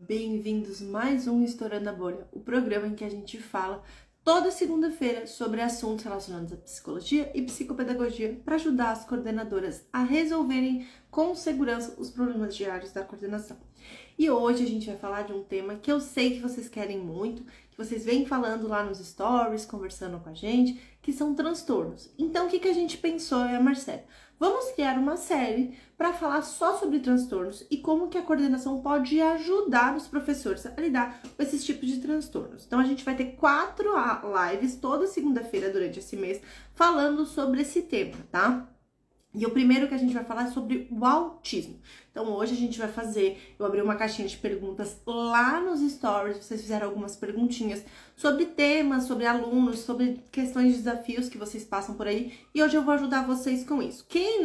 Bem-vindos mais um Estourando a Bolha, o programa em que a gente fala toda segunda-feira sobre assuntos relacionados à psicologia e psicopedagogia para ajudar as coordenadoras a resolverem com segurança os problemas diários da coordenação. E hoje a gente vai falar de um tema que eu sei que vocês querem muito, que vocês vêm falando lá nos stories, conversando com a gente, que são transtornos. Então o que a gente pensou, eu e a Marcela? Vamos criar uma série para falar só sobre transtornos e como que a coordenação pode ajudar os professores a lidar com esses tipos de transtornos. Então a gente vai ter 4 lives toda segunda-feira durante esse mês falando sobre esse tema, tá? E o primeiro que a gente vai falar é sobre o autismo. Então hoje a gente vai eu abri uma caixinha de perguntas lá nos stories, vocês fizeram algumas perguntinhas sobre temas, sobre alunos, sobre questões de desafios que vocês passam por aí. E hoje eu vou ajudar vocês com isso. Quem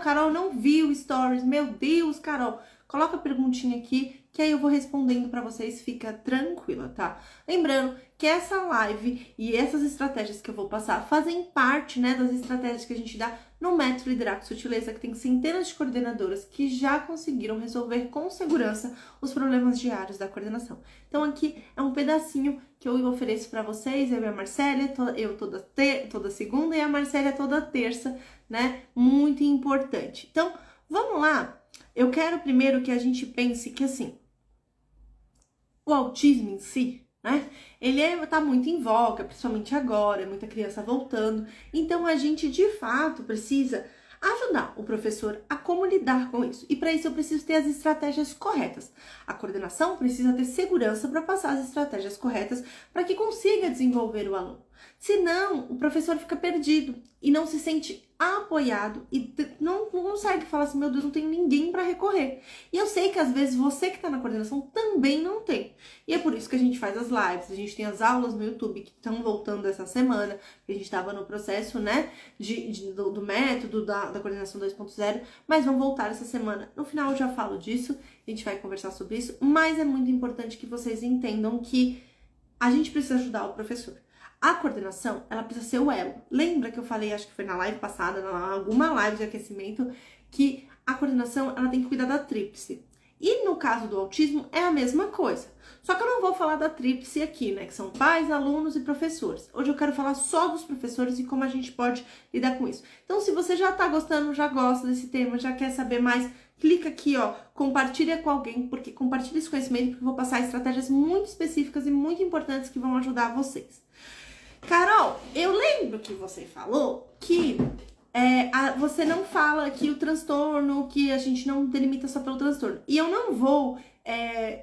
Carol, não viu stories, meu Deus, Carol, coloca a perguntinha aqui que aí eu vou respondendo para vocês, fica tranquila, tá? Lembrando que essa live e essas estratégias que eu vou passar fazem parte, das estratégias que a gente dá no método Liderar com Sutileza, que tem centenas de coordenadoras que já conseguiram resolver com segurança os problemas diários da coordenação. Então aqui é um pedacinho que eu ofereço para vocês, eu e a Marcélia, eu toda segunda e a Marcélia toda terça, né? Muito importante. Então, vamos lá? Eu quero primeiro que a gente pense que, assim, o autismo em si, né? Ele tá muito em voga, principalmente agora, muita criança voltando. Então, a gente, de fato, precisa ajudar o professor a como lidar com isso. E para isso eu preciso ter as estratégias corretas. A coordenação precisa ter segurança para passar as estratégias corretas para que consiga desenvolver o aluno. Senão, o professor fica perdido e não se sente apoiado e não consegue falar assim, meu Deus, não tenho ninguém para recorrer. E eu sei que às vezes você que está na coordenação também não tem. E é por isso que a gente faz as lives, a gente tem as aulas no YouTube que estão voltando essa semana, que a gente estava no processo, do método da coordenação 2.0, mas vão voltar essa semana. No final eu já falo disso, a gente vai conversar sobre isso, mas é muito importante que vocês entendam que a gente precisa ajudar o professor. A coordenação, ela precisa ser o elo. Lembra que eu falei, acho que foi na live passada, alguma live de aquecimento, que a coordenação, ela tem que cuidar da tríplice. E no caso do autismo, é a mesma coisa. Só que eu não vou falar da tríplice aqui, que são pais, alunos e professores. Hoje eu quero falar só dos professores e como a gente pode lidar com isso. Então, se você já tá gostando, já gosta desse tema, já quer saber mais, clica aqui, compartilha com alguém, porque compartilha esse conhecimento, porque eu vou passar estratégias muito específicas e muito importantes que vão ajudar vocês. Carol, eu lembro que você falou que você não fala que o transtorno, que a gente não delimita só pelo transtorno. E eu não vou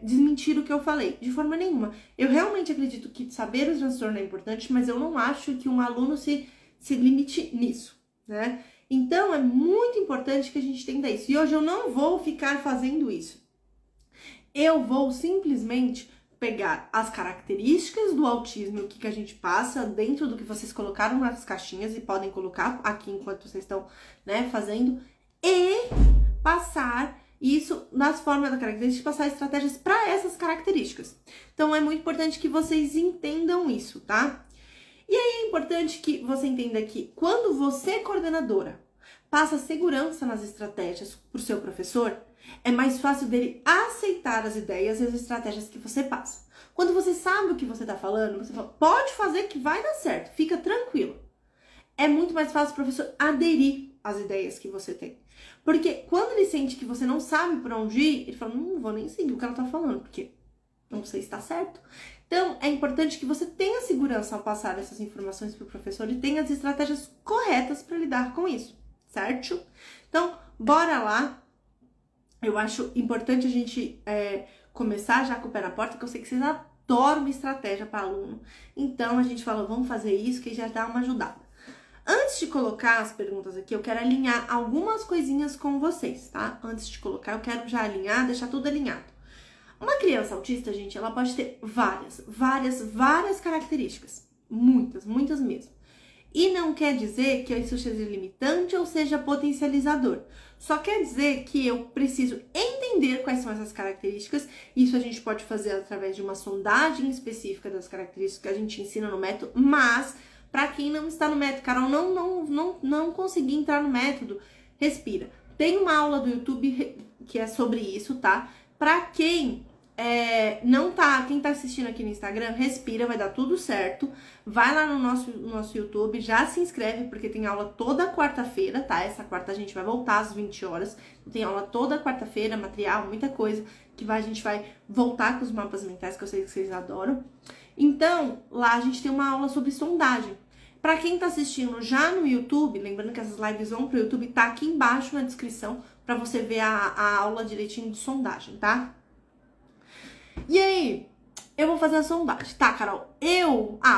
desmentir o que eu falei, de forma nenhuma. Eu realmente acredito que saber o transtorno é importante, mas eu não acho que um aluno se limite nisso, né? Então, é muito importante que a gente entenda isso. E hoje eu não vou ficar fazendo isso. Eu vou simplesmente pegar as características do autismo, o que a gente passa dentro do que vocês colocaram nas caixinhas e podem colocar aqui enquanto vocês estão, fazendo, e passar isso nas formas da característica, passar estratégias para essas características. Então, é muito importante que vocês entendam isso, tá? E aí é importante que você entenda que quando você, coordenadora, passa segurança nas estratégias para o seu professor, é mais fácil dele aceitar as ideias e as estratégias que você passa. Quando você sabe o que você está falando, você fala, pode fazer que vai dar certo, fica tranquilo. É muito mais fácil o professor aderir às ideias que você tem. Porque quando ele sente que você não sabe por onde ir, ele fala, não vou nem seguir o que ela está falando, porque não sei se está certo. Então, é importante que você tenha segurança ao passar essas informações para o professor e tenha as estratégias corretas para lidar com isso, certo? Então, bora lá. Eu acho importante a gente começar já com o pé na porta, que eu sei que vocês adoram uma estratégia para aluno. Então, a gente fala, vamos fazer isso, que já dá uma ajudada. Antes de colocar as perguntas aqui, eu quero alinhar algumas coisinhas com vocês, tá? Antes de colocar, eu quero já alinhar, deixar tudo alinhado. Uma criança autista, gente, ela pode ter várias características. Muitas mesmo. E não quer dizer que isso seja limitante ou seja potencializador. Só quer dizer que eu preciso entender quais são essas características. Isso a gente pode fazer através de uma sondagem específica das características que a gente ensina no método. Mas, para quem não está no método, Carol, não consegui entrar no método, respira. Tem uma aula do YouTube que é sobre isso, tá? Para quem não tá, quem tá assistindo aqui no Instagram, respira, vai dar tudo certo. Vai lá no nosso YouTube, já se inscreve, porque tem aula toda quarta-feira, tá? Essa quarta a gente vai voltar às 20 horas. Tem aula toda quarta-feira, material, muita coisa, que a gente vai voltar com os mapas mentais, que eu sei que vocês adoram. Então, lá a gente tem uma aula sobre sondagem. Pra quem tá assistindo já no YouTube, lembrando que essas lives vão pro YouTube, tá aqui embaixo na descrição, pra você ver a aula direitinho de sondagem, tá? E aí, eu vou fazer a sondagem, tá, Carol?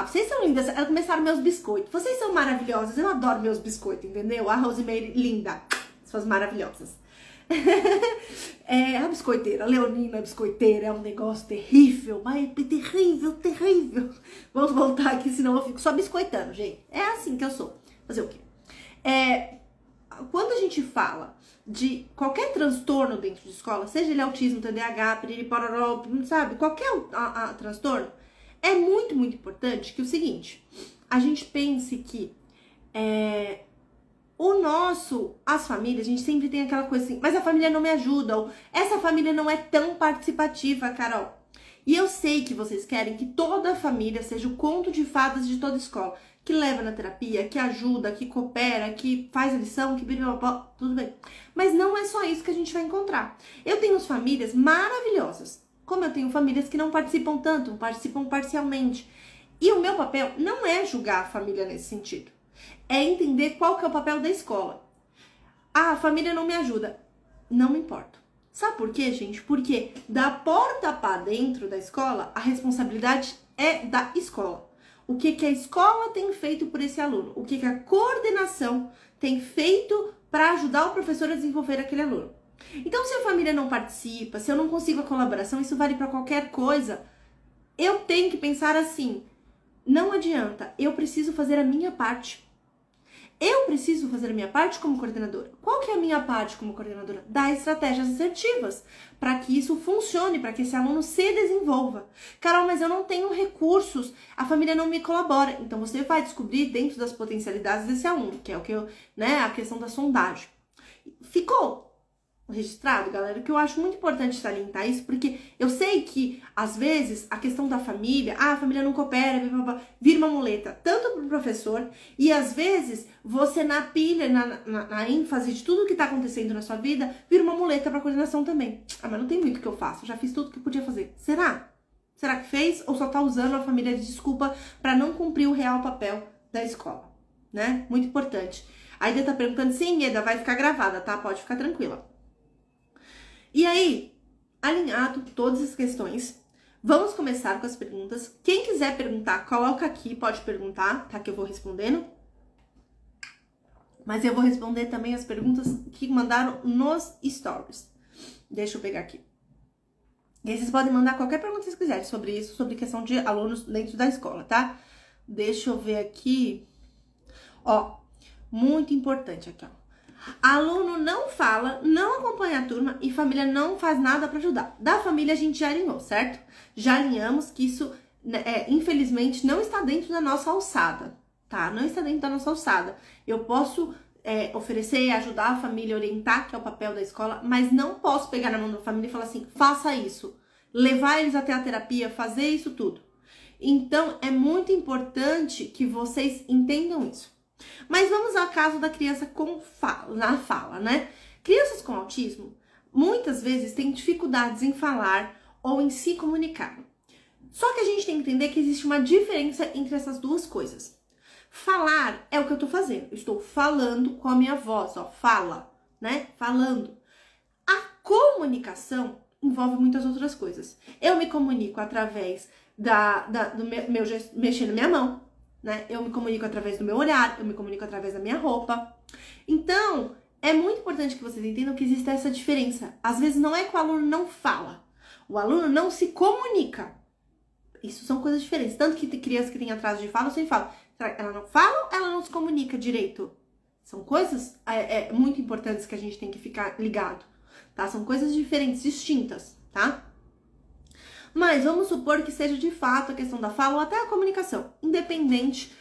vocês são lindas, começaram meus biscoitos. Vocês são maravilhosas, eu adoro meus biscoitos, entendeu? A Rosemary, linda, suas maravilhosas. A biscoiteira, a Leonina biscoiteira, é um negócio terrível, mas é terrível, terrível. Vamos voltar aqui, senão eu fico só biscoitando, gente. É assim que eu sou. Fazer o quê? Quando a gente fala de qualquer transtorno dentro de escola, seja ele autismo, TDAH, piriripororó, sabe? Qualquer transtorno, é muito, muito importante que o seguinte, a gente pense que as famílias, a gente sempre tem aquela coisa assim, mas a família não me ajuda, ou essa família não é tão participativa, Carol. E eu sei que vocês querem que toda família seja o conto de fadas de toda escola, que leva na terapia, que ajuda, que coopera, que faz a lição, que tudo bem. Mas não é só isso que a gente vai encontrar. Eu tenho famílias maravilhosas, como eu tenho famílias que não participam tanto, participam parcialmente. E o meu papel não é julgar a família nesse sentido. É entender qual que é o papel da escola. A família não me ajuda. Não me importa. Sabe por quê, gente? Porque da porta para dentro da escola, a responsabilidade é da escola. O que a escola tem feito por esse aluno? O que a coordenação tem feito para ajudar o professor a desenvolver aquele aluno? Então, se a família não participa, se eu não consigo a colaboração, isso vale para qualquer coisa. Eu tenho que pensar assim, não adianta, eu preciso fazer a minha parte. Eu preciso fazer a minha parte como coordenadora. Qual que é a minha parte como coordenadora? Dar estratégias assertivas para que isso funcione, para que esse aluno se desenvolva. Carol, mas eu não tenho recursos, a família não me colabora. Então você vai descobrir dentro das potencialidades desse aluno, que é o que a questão da sondagem. Ficou registrado, galera, que eu acho muito importante salientar isso, porque eu sei que, às vezes, a questão da família, a família não coopera, vira uma muleta, tanto para o professor, e às vezes, você na pilha, na ênfase de tudo que está acontecendo na sua vida, vira uma muleta para a coordenação também. Mas não tem muito o que eu faço, já fiz tudo que eu podia fazer. Será? Será que fez? Ou só tá usando a família de desculpa para não cumprir o real papel da escola, né? Muito importante. A Eda tá perguntando, sim, Eda, vai ficar gravada, tá? Pode ficar tranquila. E aí, alinhado todas as questões, vamos começar com as perguntas. Quem quiser perguntar, coloca aqui, pode perguntar, tá? Que eu vou respondendo. Mas eu vou responder também as perguntas que mandaram nos stories. Deixa eu pegar aqui. E aí vocês podem mandar qualquer pergunta que vocês quiserem sobre isso, sobre questão de alunos dentro da escola, tá? Deixa eu ver aqui. Ó, muito importante aqui, ó. Aluno não fala, não acompanha a turma e família não faz nada para ajudar. Da família a gente já alinhou, certo? Já alinhamos que isso, infelizmente, não está dentro da nossa alçada, tá? Não está dentro da nossa alçada. Eu posso oferecer, ajudar a família, orientar, que é o papel da escola, mas não posso pegar na mão da família e falar assim, faça isso. Levar eles até a terapia, fazer isso tudo. Então, é muito importante que vocês entendam isso. Mas vamos ao caso da criança na fala, né? Crianças com autismo, muitas vezes têm dificuldades em falar ou em se comunicar. Só que a gente tem que entender que existe uma diferença entre essas duas coisas. Falar é o que eu tô fazendo. Eu estou falando com a minha voz, ó, fala, né? Falando. A comunicação envolve muitas outras coisas. Eu me comunico através do meu gesto, mexendo minha mão, né? Eu me comunico através do meu olhar, eu me comunico através da minha roupa. Então, é muito importante que vocês entendam que existe essa diferença. Às vezes não é que o aluno não fala, o aluno não se comunica. Isso são coisas diferentes. Tanto que tem criança que tem atraso de fala ou sem fala. Será que ela não fala ou ela não se comunica direito? São coisas muito importantes que a gente tem que ficar ligado, tá? São coisas diferentes, distintas, tá? Mas vamos supor que seja de fato a questão da fala ou até a comunicação. Independente,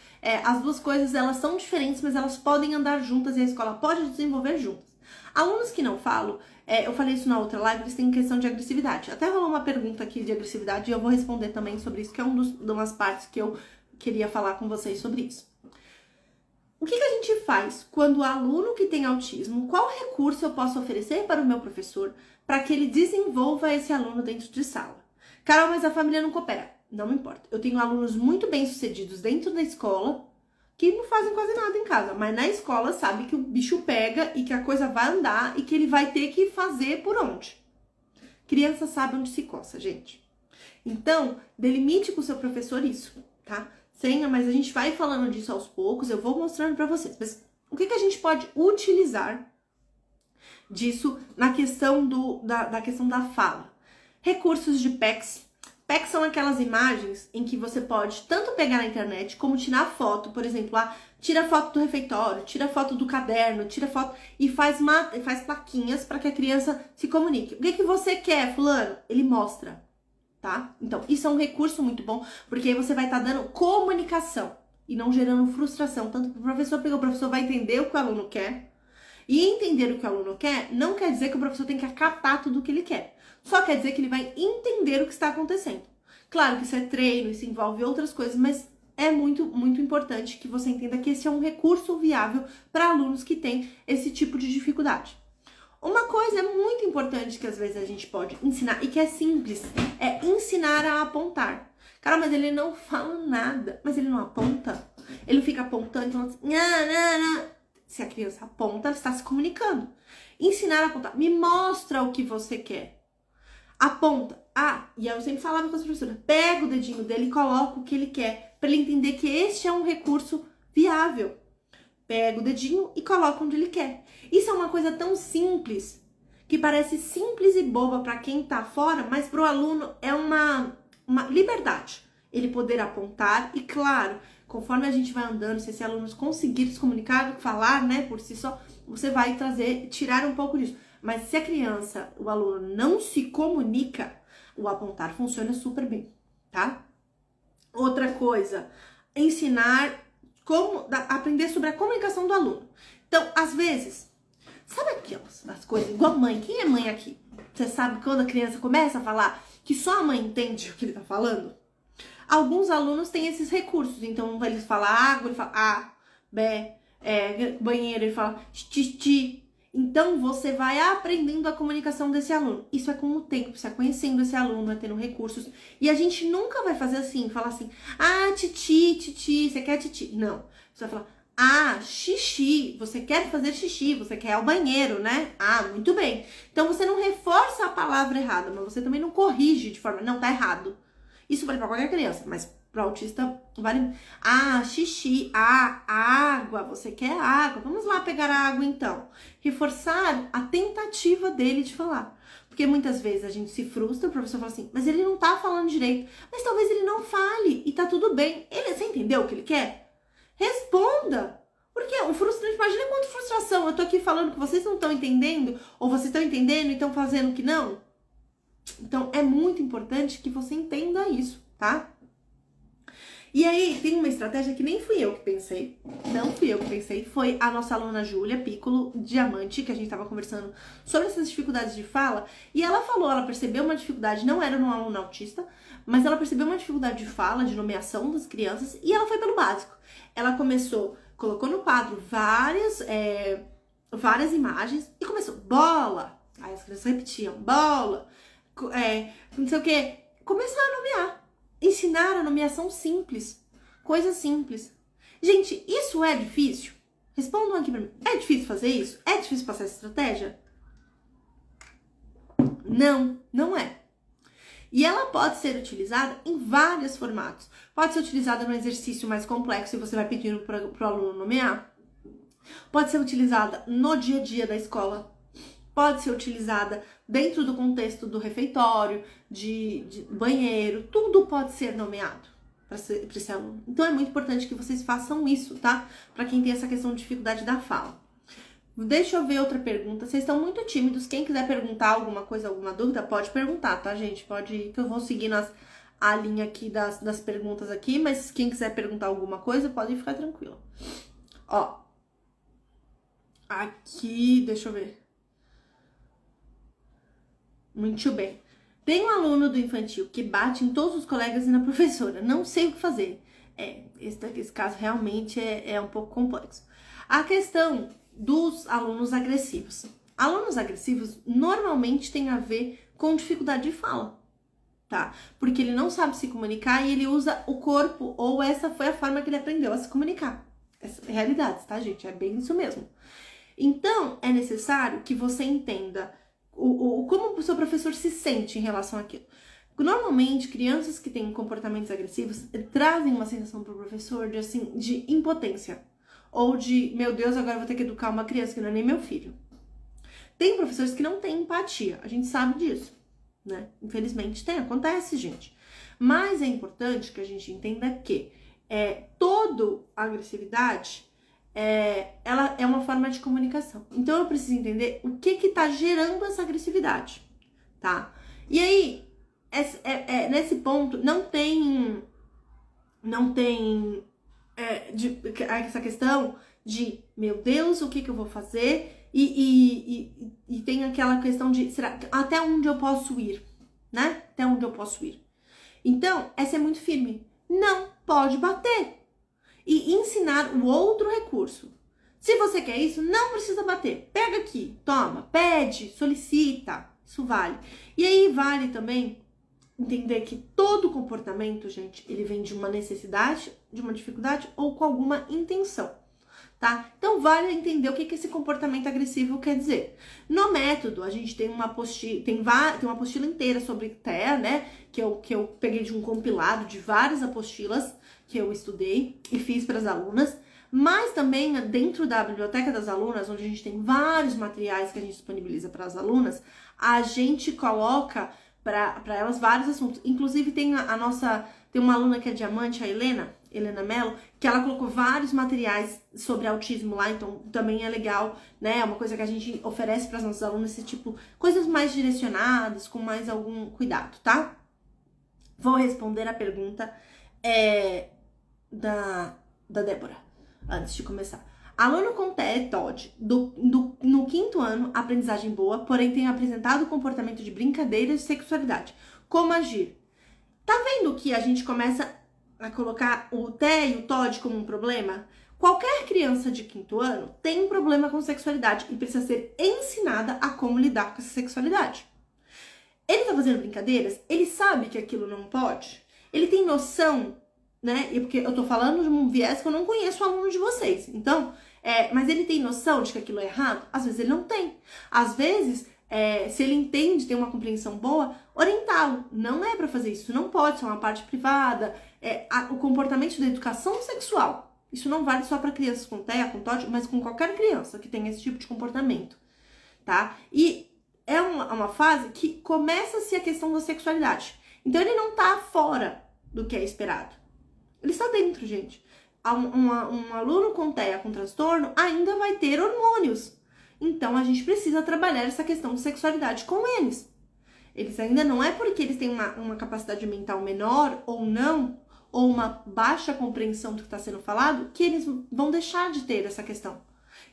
as duas coisas elas são diferentes, mas elas podem andar juntas e a escola pode desenvolver juntas. Alunos que não falam, eu falei isso na outra live, eles têm questão de agressividade. Até rolou uma pergunta aqui de agressividade e eu vou responder também sobre isso, que é de umas partes que eu queria falar com vocês sobre isso. O que a gente faz quando o aluno que tem autismo, qual recurso eu posso oferecer para o meu professor para que ele desenvolva esse aluno dentro de sala? Carol, mas a família não coopera. Não me importa. Eu tenho alunos muito bem-sucedidos dentro da escola que não fazem quase nada em casa, mas na escola sabe que o bicho pega e que a coisa vai andar e que ele vai ter que fazer por onde. Criança sabe onde se coça, gente. Então, delimite com o seu professor isso, tá? Mas a gente vai falando disso aos poucos, eu vou mostrando pra vocês. Mas o que a gente pode utilizar disso na questão da questão da fala? Recursos de PECs. PECs são aquelas imagens em que você pode tanto pegar na internet como tirar foto, por exemplo, lá, tira foto do refeitório, tira foto do caderno, tira foto e faz plaquinhas para que a criança se comunique. O que você quer, fulano? Ele mostra. Tá? Então, isso é um recurso muito bom, porque aí você vai estar dando comunicação e não gerando frustração, tanto para o professor, porque o professor vai entender o que o aluno quer, e entender o que o aluno quer não quer dizer que o professor tem que acatar tudo o que ele quer, só quer dizer que ele vai entender o que está acontecendo. Claro que isso é treino, isso envolve outras coisas, mas é muito, muito importante que você entenda que esse é um recurso viável para alunos que têm esse tipo de dificuldade. Uma coisa muito importante que às vezes a gente pode ensinar, e que é simples, é ensinar a apontar. Cara, mas ele não fala nada, mas ele não aponta. Ele fica apontando, falando assim, nha. Se a criança aponta, ela está se comunicando. Ensinar a apontar. Me mostra o que você quer. Aponta. E eu sempre falava com as professoras, pega o dedinho dele e coloca o que ele quer, para ele entender que este é um recurso viável. Pega o dedinho e coloca onde ele quer. Isso é uma coisa tão simples, que parece simples e boba para quem tá fora, mas para o aluno é uma liberdade. Ele poder apontar e, claro, conforme a gente vai andando, se esse aluno conseguir se comunicar, falar, né, por si só, você vai tirar um pouco disso. Mas se a criança, o aluno não se comunica, o apontar funciona super bem, tá? Outra coisa, aprender sobre a comunicação do aluno. Então, às vezes, sabe as coisas, igual mãe, quem é mãe aqui? Você sabe quando a criança começa a falar que só a mãe entende o que ele tá falando? Alguns alunos têm esses recursos, então eles falam água, ele fala a, bé, banheiro, ele fala xixi. Então, você vai aprendendo a comunicação desse aluno. Isso é com o tempo, você vai conhecendo esse aluno, vai tendo recursos. E a gente nunca vai fazer assim, falar assim, titi, você quer titi? Não. Você vai falar, xixi, você quer fazer xixi, você quer ir ao banheiro, né? Muito bem. Então, você não reforça a palavra errada, mas você também não corrige de forma, não, tá errado. Isso vale pra qualquer criança, mas para autista vale. Xixi, água, você quer água? Vamos lá pegar a água então. Reforçar a tentativa dele de falar. Porque muitas vezes a gente se frustra, o professor fala assim, mas ele não tá falando direito. Mas talvez ele não fale e tá tudo bem. Você entendeu o que ele quer? Responda. Porque o frustrante, imagina quanta frustração. Eu tô aqui falando que vocês não estão entendendo, ou vocês estão entendendo e estão fazendo que não. Então é muito importante que você entenda isso, tá? E aí, tem uma estratégia que nem fui eu que pensei, foi a nossa aluna Júlia Piccolo Diamante, que a gente tava conversando sobre essas dificuldades de fala, e ela percebeu uma dificuldade, não era num aluno autista, mas ela percebeu uma dificuldade de fala, de nomeação das crianças, e ela foi pelo básico. Ela colocou no quadro várias imagens, e começou, bola, aí as crianças repetiam, bola, não sei o que, começaram a nomear. Ensinar a nomeação simples. Coisa simples. Gente, isso é difícil? Respondam aqui pra mim. É difícil fazer isso? É difícil passar essa estratégia? Não, não é. E ela pode ser utilizada em vários formatos. Pode ser utilizada num exercício mais complexo e você vai pedindo pro aluno nomear. Pode ser utilizada no dia a dia da escola. Pode ser utilizada dentro do contexto do refeitório, de banheiro, tudo pode ser nomeado para esse aluno. Então é muito importante que vocês façam isso, tá? Para quem tem essa questão de dificuldade da fala. Deixa eu ver outra pergunta. Vocês estão muito tímidos. Quem quiser perguntar alguma coisa, alguma dúvida, pode perguntar, tá, gente? Pode ir, que eu vou seguir a linha aqui das perguntas aqui, mas quem quiser perguntar alguma coisa, pode ficar tranquilo. Ó, aqui, deixa eu ver. Muito bem. Tem um aluno do infantil que bate em todos os colegas e na professora. Não sei o que fazer. Esse caso realmente é um pouco complexo. A questão dos alunos agressivos. Alunos agressivos normalmente tem a ver com dificuldade de fala, tá? Porque ele não sabe se comunicar e ele usa o corpo, ou essa foi a forma que ele aprendeu a se comunicar. Essa é a realidade, tá, gente? É bem isso mesmo. Então, é necessário que você entenda como o seu professor se sente em relação àquilo. Normalmente, crianças que têm comportamentos agressivos trazem uma sensação para o professor de impotência. Ou de, meu Deus, agora eu vou ter que educar uma criança que não é nem meu filho. Tem professores que não têm empatia, a gente sabe disso, né? Infelizmente acontece, gente. Mas é importante que a gente entenda que toda agressividade ela é uma forma de comunicação. Então eu preciso entender o que tá gerando essa agressividade, tá? E aí, nesse ponto, não tem essa questão de, meu Deus, o que eu vou fazer? E tem aquela questão de, será, até onde eu posso ir, né? Até onde eu posso ir. Então, essa é muito firme. Não pode bater. E ensinar o outro recurso. Se você quer isso, não precisa bater. Pega aqui, toma, pede, solicita. Isso vale. E aí vale também entender que todo comportamento, gente, ele vem de uma necessidade, de uma dificuldade ou com alguma intenção, tá? Então vale entender o que esse comportamento agressivo quer dizer. No método, a gente tem uma apostila, tem uma apostila inteira sobre TEA, né? Que eu peguei de um compilado de várias apostilas que eu estudei e fiz para as alunas. Mas também dentro da biblioteca das alunas, onde a gente tem vários materiais que a gente disponibiliza para as alunas, a gente coloca para elas vários assuntos. Inclusive tem tem uma aluna que é diamante, a Helena Mello, que ela colocou vários materiais sobre autismo lá, então também é legal, né? É uma coisa que a gente oferece para as nossas alunas, esse tipo, coisas mais direcionadas, com mais algum cuidado, tá? Vou responder a pergunta da Débora, antes de começar. Aluno com TOD no 5º ano, aprendizagem boa, porém tem apresentado comportamento de brincadeira e sexualidade. Como agir? Tá vendo que a gente começa a colocar o TE e o TOD como um problema? Qualquer criança de 5º ano tem um problema com sexualidade e precisa ser ensinada a como lidar com essa sexualidade. Ele tá fazendo brincadeiras? Ele sabe que aquilo não pode? Ele tem noção, né? Porque eu tô falando de um viés que eu não conheço o aluno de vocês. Então, mas ele tem noção de que aquilo é errado? Às vezes ele não tem. Às vezes, se ele entende, tem uma compreensão boa, orientá-lo. Não é pra fazer isso, não pode, isso é uma parte privada. O comportamento da educação sexual. Isso não vale só para crianças com TEA, com TOD, mas com qualquer criança que tenha esse tipo de comportamento, tá? E é uma fase que começa-se a questão da sexualidade. Então ele não tá fora do que é esperado. Ele está dentro, gente. Um aluno com TEA, com transtorno, ainda vai ter hormônios. Então, a gente precisa trabalhar essa questão de sexualidade com eles. Eles ainda não é porque eles têm uma capacidade mental menor ou não, ou uma baixa compreensão do que está sendo falado, que eles vão deixar de ter essa questão.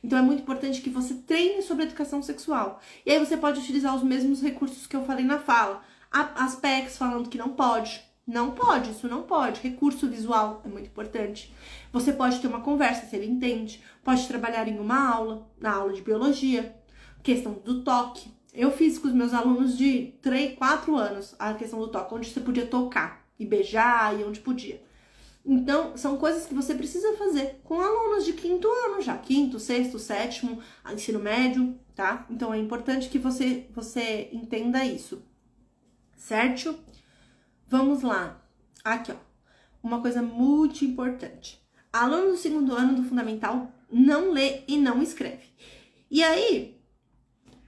Então, é muito importante que você treine sobre educação sexual. E aí, você pode utilizar os mesmos recursos que eu falei na fala. As PECs falando que não pode. Não pode, isso não pode. Recurso visual é muito importante. Você pode ter uma conversa, se ele entende. Pode trabalhar em uma aula, na aula de biologia. Questão do toque. Eu fiz com os meus alunos de 3, 4 anos a questão do toque, onde você podia tocar e beijar e onde podia. Então, são coisas que você precisa fazer com alunos de 5º ano já. 5º, 6º, 7º, ensino médio, tá? Então, é importante que você entenda isso. Certo? Vamos lá. Aqui, ó. Uma coisa muito importante. Aluno do 2º ano do fundamental não lê e não escreve. E aí,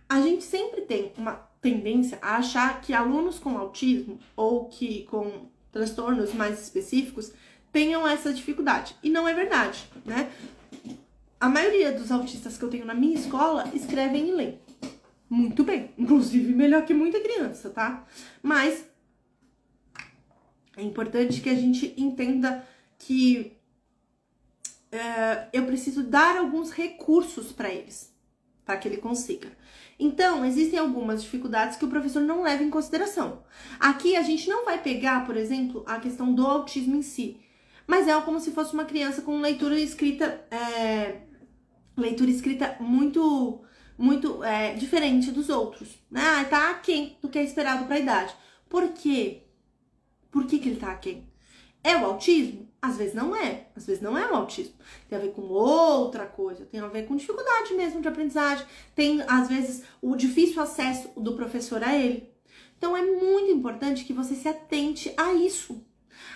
a gente sempre tem uma tendência a achar que alunos com autismo ou que com transtornos mais específicos tenham essa dificuldade. E não é verdade, né? A maioria dos autistas que eu tenho na minha escola escrevem e leem. Muito bem. Inclusive, melhor que muita criança, tá? Mas é importante que a gente entenda que eu preciso dar alguns recursos para eles, para que ele consiga. Então, existem algumas dificuldades que o professor não leva em consideração. Aqui a gente não vai pegar, por exemplo, a questão do autismo em si, mas é como se fosse uma criança com leitura e escrita muito diferente dos outros, né? Ah, tá aquém do que é esperado para a idade. Por quê? Por que ele tá aquém? É o autismo? Às vezes não é. Às vezes não é o autismo. Tem a ver com outra coisa. Tem a ver com dificuldade mesmo de aprendizagem. Tem, às vezes, o difícil acesso do professor a ele. Então, é muito importante que você se atente a isso.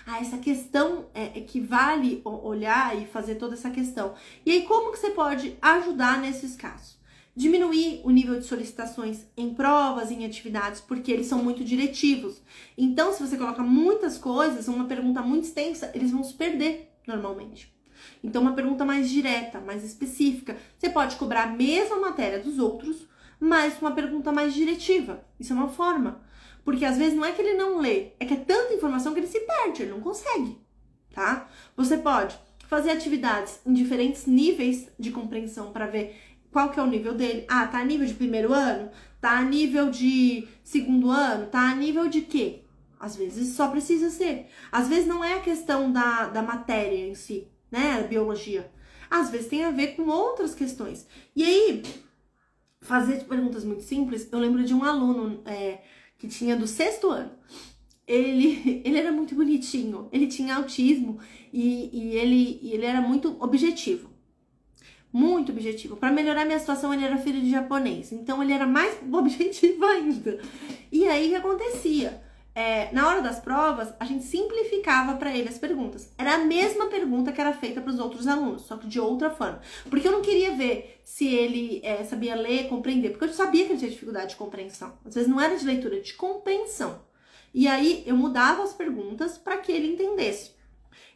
A essa questão que vale olhar e fazer toda essa questão. E aí, como que você pode ajudar nesses casos? Diminuir o nível de solicitações em provas, em atividades, porque eles são muito diretivos. Então, se você coloca muitas coisas, uma pergunta muito extensa, eles vão se perder normalmente. Então, uma pergunta mais direta, mais específica. Você pode cobrar a mesma matéria dos outros, mas uma pergunta mais diretiva. Isso é uma forma. Porque às vezes não é que ele não lê, é que é tanta informação que ele se perde, ele não consegue, tá? Você pode fazer atividades em diferentes níveis de compreensão para ver qual que é o nível dele. Ah, tá a nível de primeiro ano? Tá a nível de segundo ano? Tá a nível de quê? Às vezes só precisa ser. Às vezes não é a questão da matéria em si, né? A biologia. Às vezes tem a ver com outras questões. E aí, fazer perguntas muito simples, eu lembro de um aluno que tinha do 6º ano. Ele era muito bonitinho, ele tinha autismo e ele era muito objetivo. Muito objetivo. Para melhorar minha situação, ele era filho de japonês. Então, ele era mais objetivo ainda. E aí, o que acontecia? Na hora das provas, a gente simplificava para ele as perguntas. Era a mesma pergunta que era feita para os outros alunos, só que de outra forma. Porque eu não queria ver se ele sabia ler, compreender. Porque eu sabia que ele tinha dificuldade de compreensão. Às vezes, não era de leitura, de compreensão. E aí, eu mudava as perguntas para que ele entendesse.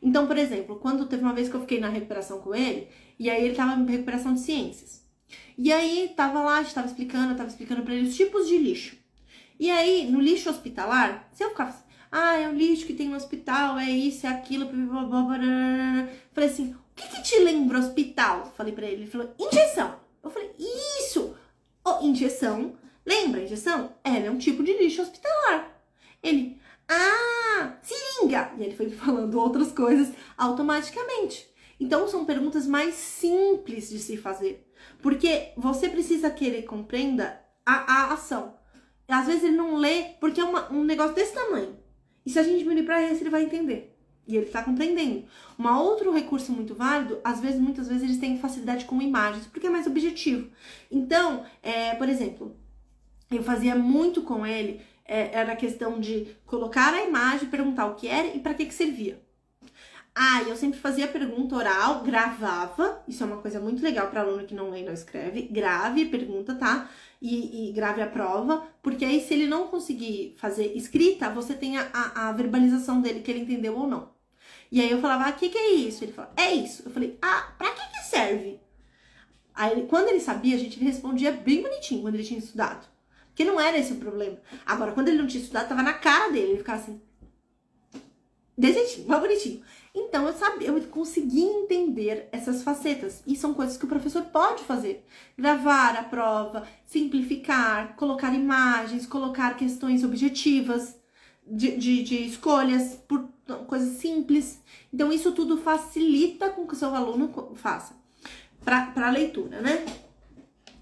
Então, por exemplo, quando teve uma vez que eu fiquei na recuperação com ele, e aí ele tava em recuperação de ciências. E aí, tava lá, a gente tava explicando, eu tava explicando pra ele os tipos de lixo. E aí, no lixo hospitalar, se eu ficava assim, é o lixo que tem no hospital, é isso, é aquilo, blá, blá, blá, blá. Falei assim, o que te lembra hospital? Falei pra ele, ele falou, injeção. Eu falei, isso! Injeção, lembra injeção? Ela é um tipo de lixo hospitalar. Ele, seringa! E ele foi falando outras coisas automaticamente. Então, são perguntas mais simples de se fazer. Porque você precisa querer compreenda a ação. Às vezes ele não lê porque é um negócio desse tamanho. E se a gente diminuir para esse, ele vai entender. E ele está compreendendo. Outro recurso muito válido, muitas vezes eles têm facilidade com imagens, porque é mais objetivo. Então, por exemplo, eu fazia muito com ele, era a questão de colocar a imagem, perguntar o que era e para que servia. Eu sempre fazia pergunta oral, gravava, isso é uma coisa muito legal para aluno que não lê e não escreve, grave a pergunta, tá? E grave a prova, porque aí se ele não conseguir fazer escrita, você tem a verbalização dele, que ele entendeu ou não. E aí eu falava, o que é isso? Ele falou, é isso. Eu falei, pra que serve? Aí quando ele sabia, a gente respondia bem bonitinho, quando ele tinha estudado. Porque não era esse o problema. Agora, quando ele não tinha estudado, tava na cara dele, ele ficava assim, desse jeitinho, mais bonitinho. Então, eu consegui entender essas facetas. E são coisas que o professor pode fazer. Gravar a prova, simplificar, colocar imagens, colocar questões objetivas de escolhas por coisas simples. Então, isso tudo facilita com que o seu aluno faça para a leitura, né?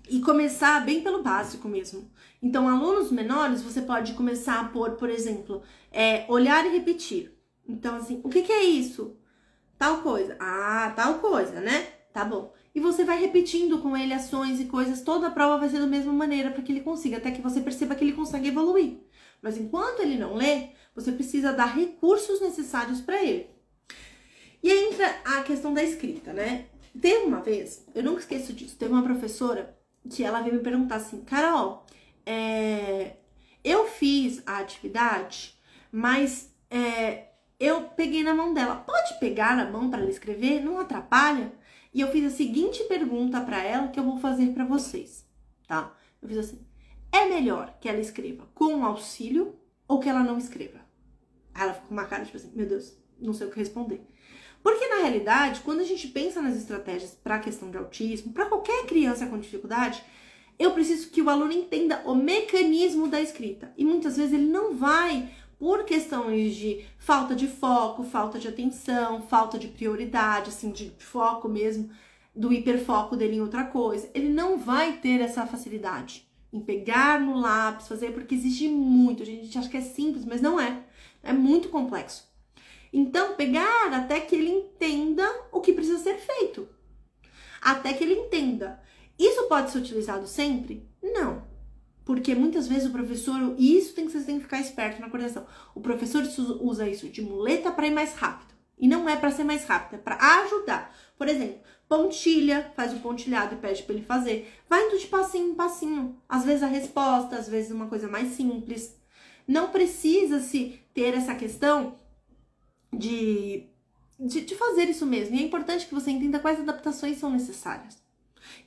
E começar bem pelo básico mesmo. Então, alunos menores, você pode começar por exemplo, olhar e repetir. Então, assim, o que é isso? Tal coisa. Tal coisa, né? Tá bom. E você vai repetindo com ele ações e coisas. Toda a prova vai ser da mesma maneira para que ele consiga, até que você perceba que ele consegue evoluir. Mas enquanto ele não lê, você precisa dar recursos necessários para ele. E aí entra a questão da escrita, né? Teve uma vez, eu nunca esqueço disso, teve uma professora que ela veio me perguntar assim, Carol, eu fiz a atividade, mas eu peguei na mão dela. Pode pegar na mão para ela escrever? Não atrapalha? E eu fiz a seguinte pergunta para ela que eu vou fazer para vocês, tá? Eu fiz assim, é melhor que ela escreva com auxílio ou que ela não escreva? Aí ela ficou com uma cara tipo assim, meu Deus, não sei o que responder. Porque na realidade, quando a gente pensa nas estratégias para a questão de autismo, para qualquer criança com dificuldade, Eu preciso que o aluno entenda o mecanismo da escrita. E muitas vezes ele não vai, por questões de falta de foco, falta de atenção, falta de prioridade, assim, de foco mesmo, do hiperfoco dele em outra coisa. Ele não vai ter essa facilidade em pegar no lápis, fazer, porque exige muito. A gente acha que é simples, mas não é. É muito complexo. Então, pegar até que ele entenda o que precisa ser feito. Até que ele entenda. Isso pode ser utilizado sempre? Não. Porque muitas vezes o professor, e isso você tem que ficar esperto na coordenação, o professor usa isso de muleta para ir mais rápido. E não é para ser mais rápido, é para ajudar. Por exemplo, pontilha, faz o pontilhado e pede para ele fazer. Vai indo de passinho em passinho. Às vezes a resposta, às vezes uma coisa mais simples. Não precisa se ter essa questão de fazer isso mesmo. E é importante que você entenda quais adaptações são necessárias.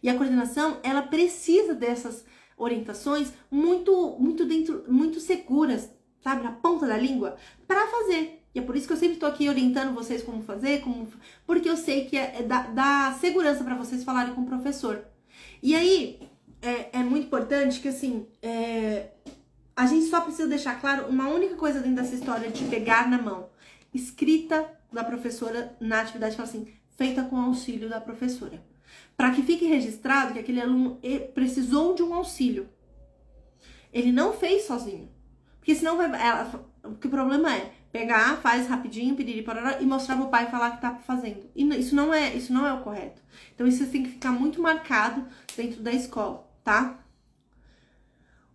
E a coordenação, ela precisa dessas orientações muito seguras, sabe, na ponta da língua, para fazer. E é por isso que eu sempre estou aqui orientando vocês como fazer, porque eu sei que dá segurança para vocês falarem com o professor. E aí, é muito importante que, assim, a gente só precisa deixar claro uma única coisa dentro dessa história de pegar na mão. Escrita da professora na atividade, fala assim, feita com auxílio da professora. Para que fique registrado que aquele aluno precisou de um auxílio. Ele não fez sozinho. Porque senão porque o problema é pegar, faz rapidinho, piriri, parará, e mostrar pro pai e falar que tá fazendo. E isso não é o correto. Então isso tem que ficar muito marcado dentro da escola, tá?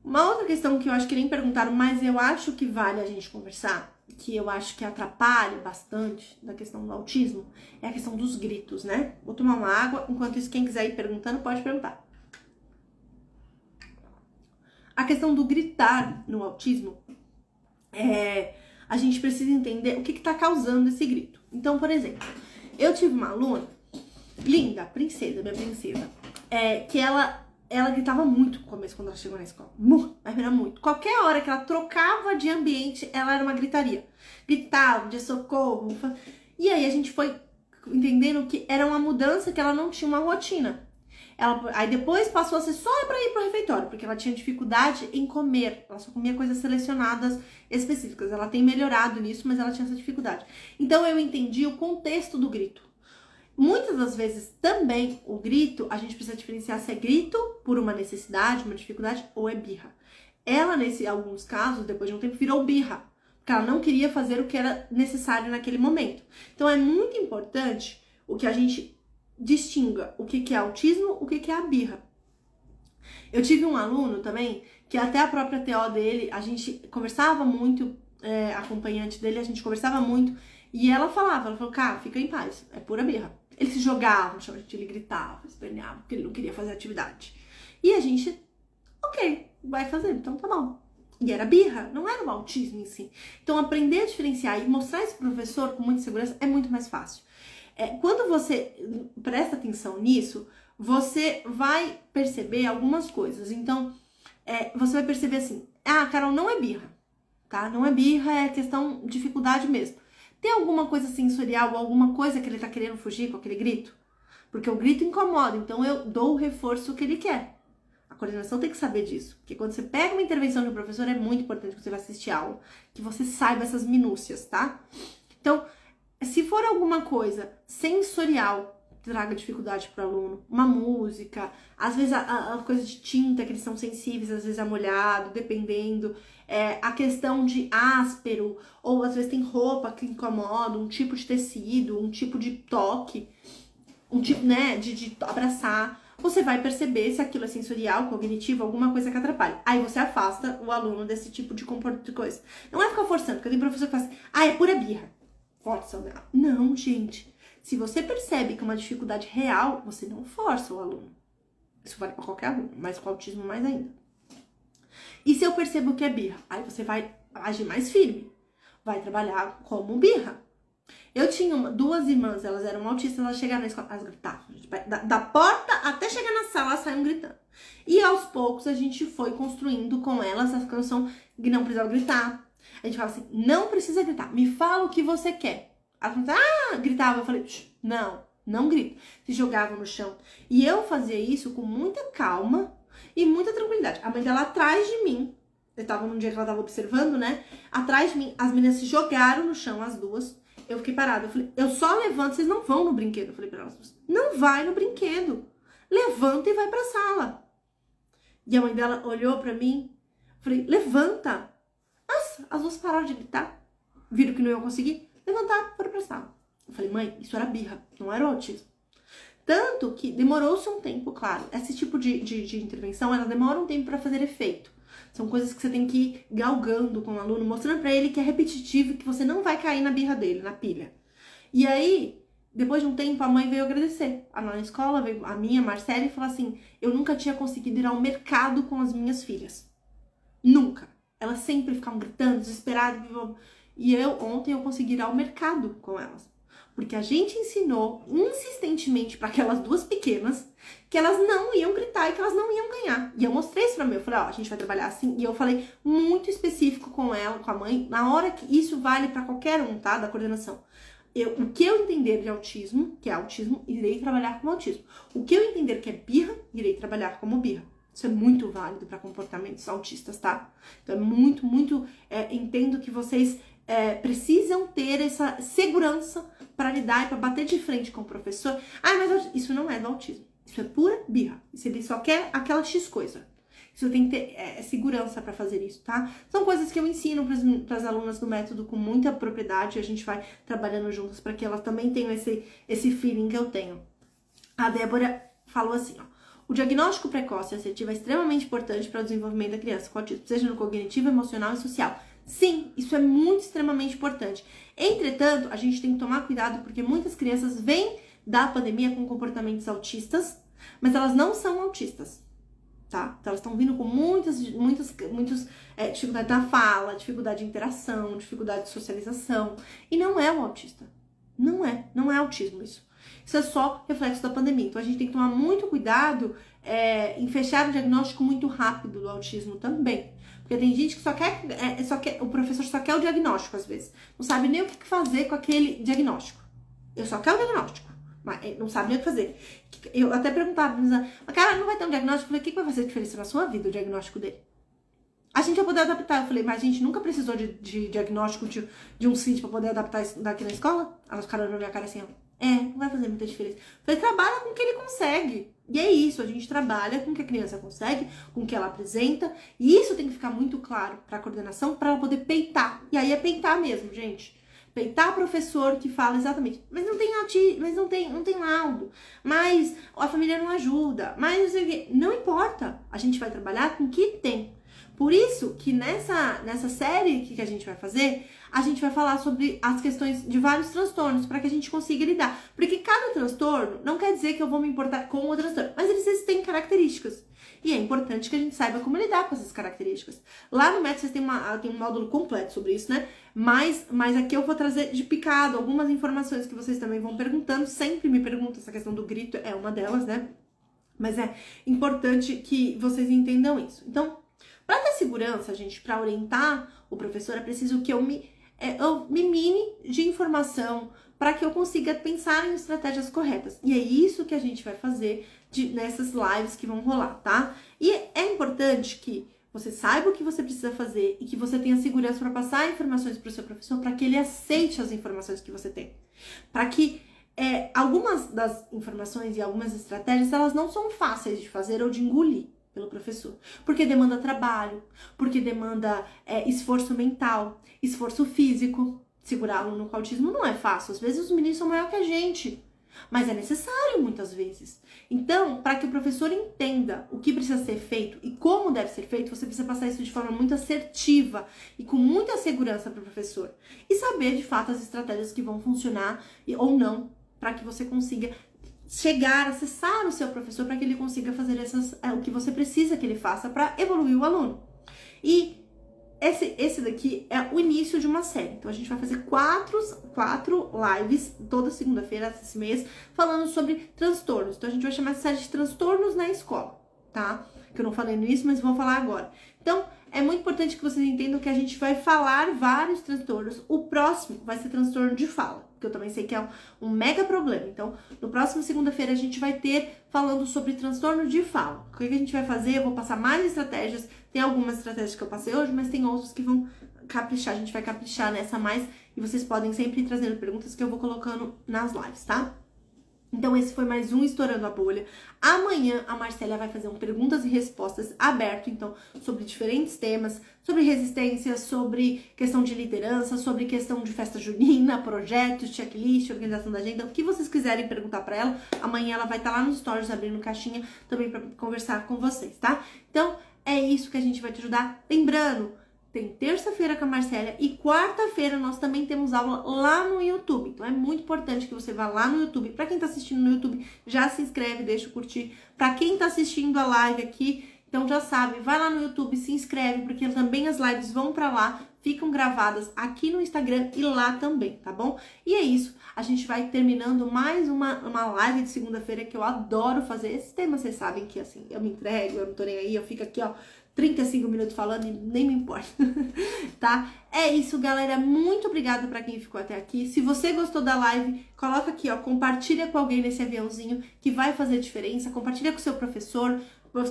Uma outra questão que eu acho que nem perguntaram, mas eu acho que vale a gente conversar, que eu acho que atrapalha bastante da questão do autismo, é a questão dos gritos, né? Vou tomar uma água, enquanto isso, quem quiser ir perguntando, pode perguntar. A questão do gritar no autismo, a gente precisa entender o que tá causando esse grito. Então, por exemplo, eu tive uma aluna, linda, minha princesa, que ela gritava muito no começo quando ela chegou na escola. Mas era muito. Qualquer hora que ela trocava de ambiente, ela era uma gritaria. Gritava, de socorro. E aí a gente foi entendendo que era uma mudança, que ela não tinha uma rotina. Aí depois passou a ser só pra ir pro refeitório, porque ela tinha dificuldade em comer. Ela só comia coisas selecionadas específicas. Ela tem melhorado nisso, mas ela tinha essa dificuldade. Então eu entendi o contexto do grito. Muitas das vezes também o grito, a gente precisa diferenciar se é grito por uma necessidade, uma dificuldade ou é birra. Ela, alguns casos, depois de um tempo, virou birra, porque ela não queria fazer o que era necessário naquele momento. Então é muito importante o que a gente distinga o que é autismo, o que é a birra. Eu tive um aluno também, que até a própria TO dele, a gente conversava muito, acompanhante dele, a gente conversava muito, e ela falou, cara, fica em paz, é pura birra. Ele se jogava no chão, ele gritava, esperneava, porque ele não queria fazer atividade. E a gente, ok, vai fazer, então tá bom. E era birra, não era o autismo em si. Então aprender a diferenciar e mostrar isso pro professor com muita segurança é muito mais fácil. Quando você presta atenção nisso, você vai perceber algumas coisas. Então, você vai perceber assim, Carol, não é birra, tá? Não é birra, é questão de dificuldade mesmo. Tem alguma coisa sensorial ou alguma coisa que ele tá querendo fugir com aquele grito? Porque o grito incomoda, então eu dou o reforço que ele quer. A coordenação tem que saber disso. Porque quando você pega uma intervenção de um professor, é muito importante que você vai assistir a aula, que você saiba essas minúcias, tá? Então, se for alguma coisa sensorial, traga dificuldade para o aluno, uma música, às vezes a coisa de tinta, que eles são sensíveis, às vezes é molhado, dependendo, a questão de áspero, ou às vezes tem roupa que incomoda, um tipo de tecido, um tipo de toque, um tipo, né, de abraçar, você vai perceber se aquilo é sensorial, cognitivo, alguma coisa que atrapalha. Aí você afasta o aluno desse tipo de comportamento, de coisa. Não é ficar forçando, porque tem professor que fala assim, é pura birra. Força, né? Não, gente. Se você percebe que é uma dificuldade real, você não força o aluno. Isso vale para qualquer aluno, mas com autismo mais ainda. E se eu percebo que é birra? Aí você vai agir mais firme. Vai trabalhar como birra. Eu tinha duas irmãs, elas eram autistas, elas chegaram na escola, elas gritavam. Da porta até chegar na sala, elas saíam gritando. E aos poucos a gente foi construindo com elas essa canção que não precisava gritar. A gente fala assim, não precisa gritar, me fala o que você quer. Ela gritava, eu falei, não grita. Se jogava no chão. E eu fazia isso com muita calma, e muita tranquilidade. A mãe dela atrás de mim, eu tava num dia que ela tava observando, né? Atrás de mim, as meninas se jogaram no chão, as duas. Eu fiquei parada, eu falei, eu só levanto, vocês não vão no brinquedo. Eu falei pra elas, não vai no brinquedo. Levanta e vai pra sala. E a mãe dela olhou pra mim, falei, levanta. As duas pararam de gritar, viram que não iam conseguir, levantaram e foram pra sala. Eu falei, mãe, isso era birra, não era autismo. Tanto que demorou-se um tempo, claro. Esse tipo de intervenção, ela demora um tempo pra fazer efeito. São coisas que você tem que ir galgando com o aluno, mostrando pra ele que é repetitivo e que você não vai cair na birra dele, na pilha. E aí, depois de um tempo, a mãe veio agradecer. Lá na escola, veio a minha, Marcela, e falou assim, eu nunca tinha conseguido ir ao mercado com as minhas filhas. Nunca. Elas sempre ficavam gritando, desesperadas. E ontem eu consegui ir ao mercado com elas. Porque a gente ensinou insistentemente para aquelas duas pequenas que elas não iam gritar e que elas não iam ganhar. E eu mostrei isso pra mim. Eu falei, ó, a gente vai trabalhar assim. E eu falei muito específico com ela, com a mãe, na hora que isso vale para qualquer um, tá? Da coordenação. O que eu entender de autismo, que é autismo, irei trabalhar com autismo. O que eu entender que é birra, irei trabalhar como birra. Isso é muito válido para comportamentos autistas, tá? Então é muito, muito... entendo que vocês precisam ter essa segurança para lidar e para bater de frente com o professor. Ah, mas isso não é do autismo. Isso é pura birra. Isso ele só quer aquela X coisa. Isso tem que ter segurança para fazer isso, tá? São coisas que eu ensino para as alunas do método com muita propriedade. A gente vai trabalhando juntas para que elas também tenham esse feeling que eu tenho. A Débora falou assim, ó. O diagnóstico precoce e assertivo é extremamente importante para o desenvolvimento da criança com autismo, seja no cognitivo, emocional e social. Sim, isso é muito extremamente importante. Entretanto, a gente tem que tomar cuidado porque muitas crianças vêm da pandemia com comportamentos autistas, mas elas não são autistas, tá? Então elas estão vindo com muitas dificuldade na fala, dificuldade de interação, dificuldade de socialização, e não é o autista. Não é autismo isso. Isso é só reflexo da pandemia. Então a gente tem que tomar muito cuidado em fechar o diagnóstico muito rápido do autismo também. Porque tem gente que só quer, o professor só quer o diagnóstico às vezes. Não sabe nem o que fazer com aquele diagnóstico. Eu só quero o diagnóstico, mas não sabe nem o que fazer. Eu até perguntava, mas cara, não vai ter um diagnóstico? Eu falei, o que vai fazer diferença na sua vida, o diagnóstico dele? A gente vai poder adaptar. Eu falei, mas a gente nunca precisou de diagnóstico de um CID pra poder adaptar isso daqui na escola? Elas ficaram na minha cara assim, ó. Não vai fazer muita diferença. Eu falei, trabalha com o que ele consegue. E é isso, a gente trabalha com o que a criança consegue, com o que ela apresenta. E isso tem que ficar muito claro pra coordenação, pra ela poder peitar. E aí é peitar mesmo, gente. Peitar professor que fala exatamente, mas não tem autismo, mas não tem laudo, mas a família não ajuda, mas não importa. A gente vai trabalhar com o que tem. Por isso que nessa série que a gente vai fazer, a gente vai falar sobre as questões de vários transtornos para que a gente consiga lidar. Porque cada transtorno não quer dizer que eu vou me importar com o transtorno, mas eles têm características. E é importante que a gente saiba como lidar com essas características. Lá no método vocês têm um módulo completo sobre isso, né? Mas aqui eu vou trazer de picado algumas informações que vocês também vão perguntando. Sempre me perguntam, essa questão do grito é uma delas, né? Mas é importante que vocês entendam isso. Então, para ter segurança, gente, para orientar o professor, é preciso que eu me mine de informação para que eu consiga pensar em estratégias corretas. E é isso que a gente vai fazer nessas lives que vão rolar, tá? E é importante que você saiba o que você precisa fazer e que você tenha segurança para passar informações para o seu professor, para que ele aceite as informações que você tem. Para que algumas das informações e algumas estratégias, elas não são fáceis de fazer ou de engolir pelo professor, porque demanda trabalho, porque demanda esforço mental, esforço físico. Segurar aluno com autismo não é fácil, às vezes os meninos são maiores que a gente, mas é necessário muitas vezes. Então, para que o professor entenda o que precisa ser feito e como deve ser feito, você precisa passar isso de forma muito assertiva e com muita segurança para o professor. E saber, de fato, as estratégias que vão funcionar ou não, para que você consiga chegar, acessar o seu professor para que ele consiga fazer o que você precisa que ele faça para evoluir o aluno. E esse daqui é o início de uma série. Então a gente vai fazer quatro lives toda segunda-feira esse mês falando sobre transtornos. Então a gente vai chamar essa série de transtornos na escola, tá? Que eu não falei nisso, mas vou falar agora. Então é muito importante que vocês entendam que a gente vai falar vários transtornos. O próximo vai ser transtorno de fala, que eu também sei que é um mega problema. Então, no próximo segunda-feira a gente vai ter falando sobre transtorno de fala. O que a gente vai fazer? Eu vou passar mais estratégias. Tem algumas estratégias que eu passei hoje, mas tem outras que vão caprichar. A gente vai caprichar nessa mais e vocês podem sempre ir trazendo perguntas que eu vou colocando nas lives, tá? Então, esse foi mais um Estourando a Bolha. Amanhã, a Marcélia vai fazer um perguntas e respostas aberto, então, sobre diferentes temas, sobre resistência, sobre questão de liderança, sobre questão de festa junina, projetos, checklist, organização da agenda, o que vocês quiserem perguntar pra ela. Amanhã ela vai estar lá nos stories, abrindo caixinha, também pra conversar com vocês, tá? Então, é isso que a gente vai te ajudar. Lembrando, tem terça-feira com a Marcélia e quarta-feira nós também temos aula lá no YouTube. Então é muito importante que você vá lá no YouTube. Para quem tá assistindo no YouTube, já se inscreve, deixa o curtir. Para quem tá assistindo a live aqui, então já sabe, vai lá no YouTube, se inscreve, porque também as lives vão para lá, ficam gravadas aqui no Instagram e lá também, tá bom? E é isso, a gente vai terminando mais uma live de segunda-feira que eu adoro fazer. Esse tema vocês sabem que assim, eu me entrego, eu não tô nem aí, eu fico aqui, ó, 35 minutos falando e nem me importa, tá? É isso, galera. Muito obrigada pra quem ficou até aqui. Se você gostou da live, coloca aqui, ó, compartilha com alguém nesse aviãozinho que vai fazer diferença. Compartilha com o seu professor.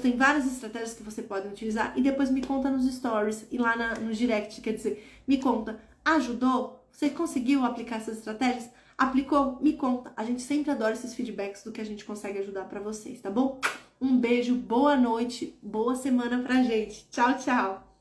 Tem várias estratégias que você pode utilizar e depois me conta nos stories e lá no direct, quer dizer, me conta, ajudou? Você conseguiu aplicar essas estratégias? Aplicou? Me conta. A gente sempre adora esses feedbacks do que a gente consegue ajudar pra vocês, tá bom? Um beijo, boa noite, boa semana pra gente. Tchau, tchau!